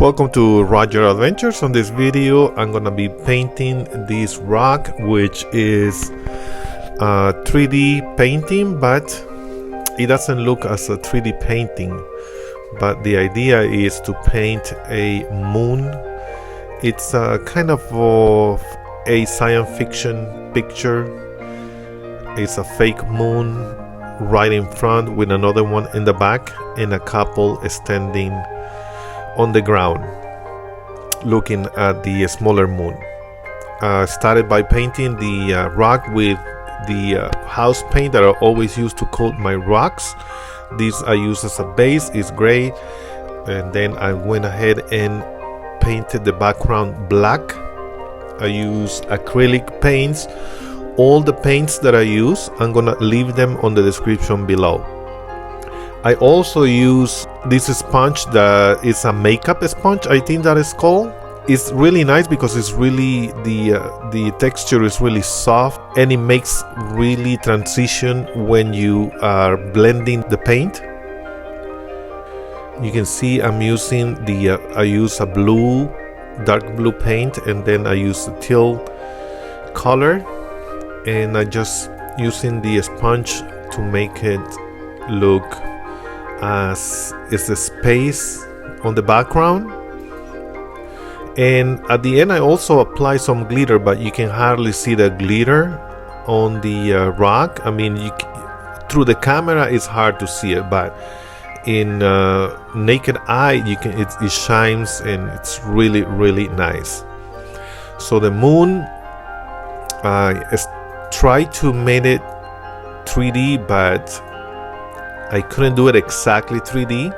Welcome to Roger Adventures. On this video I'm gonna be painting this rock, which is a 3D painting, but it doesn't look as a 3D painting. But the idea is to paint a moon. It's a kind of a science fiction picture. It's a fake moon right in front with another one in the back and a couple standing on the ground looking at the smaller moon. Started by painting the rock with the house paint that I always use to coat my rocks. This I use as a base, is gray, and then I went ahead and painted the background black. I use acrylic paints. All the paints that I use, I'm gonna leave them on the description below. I also use this sponge that is a makeup sponge, I think that is called. It's really nice because it's really the texture is really soft and it makes really transition when you are blending the paint. You can see I'm using I use a dark blue paint, and then I use the teal color, and I just using the sponge to make it look as is the space on the background. And at the end I also apply some glitter, but you can hardly see the glitter on the rock. I mean, through the camera it's hard to see it, but in naked eye it shines, and it's really nice. So the moon, I tried to make it 3D, but I couldn't do it exactly 3D.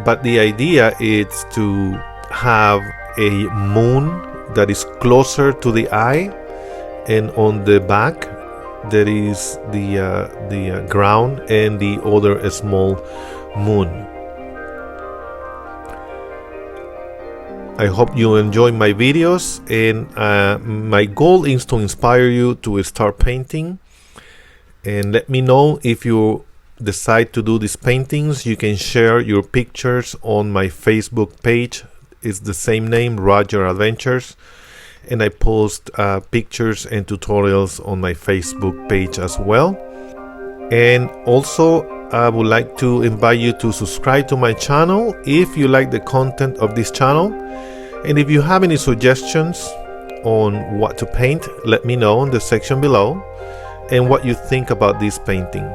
But the idea is to have a moon that is closer to the eye, and on the back there is the ground and the other small moon. I hope you enjoy my videos, and my goal is to inspire you to start painting. And let me know if you decide to do these paintings. You can share your pictures on my Facebook page. It's the same name, Roger Adventures, and I post pictures and tutorials on my Facebook page as well. And also I would like to invite you to subscribe to my channel if you like the content of this channel. And if you have any suggestions on what to paint, let me know in the section below, and what you think about this painting.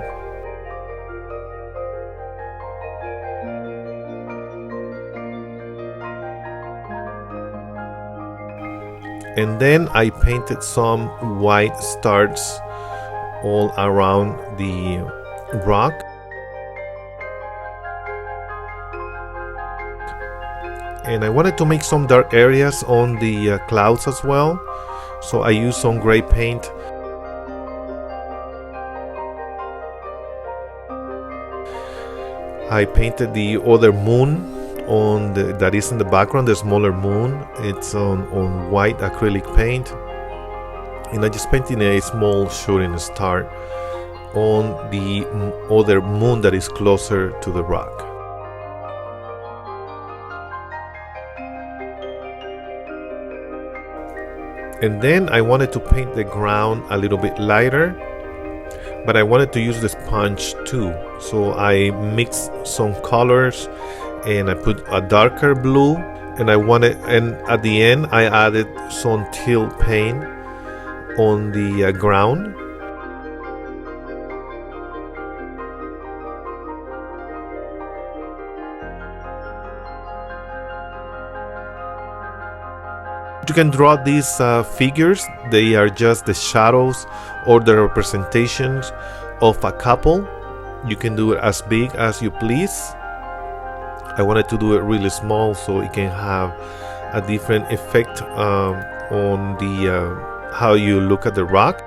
And then I painted some white stars all around the rock. And I wanted to make some dark areas on the clouds as well, so I used some gray paint. I painted the other moon on that is in the background, the smaller moon. It's on white acrylic paint, and I just painted a small shooting star on the other moon that is closer to the rock. And then I wanted to paint the ground a little bit lighter, but I wanted to use the sponge too, so I mixed some colors and I put a darker blue, and at the end I added some teal paint on the ground. You can draw these figures. They are just the shadows or the representations of a couple. You can do it as big as you please. I wanted to do it really small so it can have a different effect on the how you look at the rock.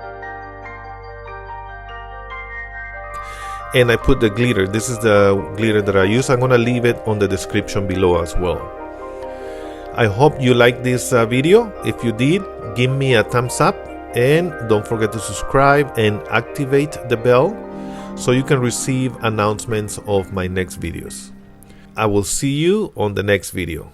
And I put the glitter. This is the glitter that I use. I'm gonna leave it on the description below as well. I hope you liked this video. If you did, give me a thumbs up, and don't forget to subscribe and activate the bell so you can receive announcements of my next videos. I will see you on the next video.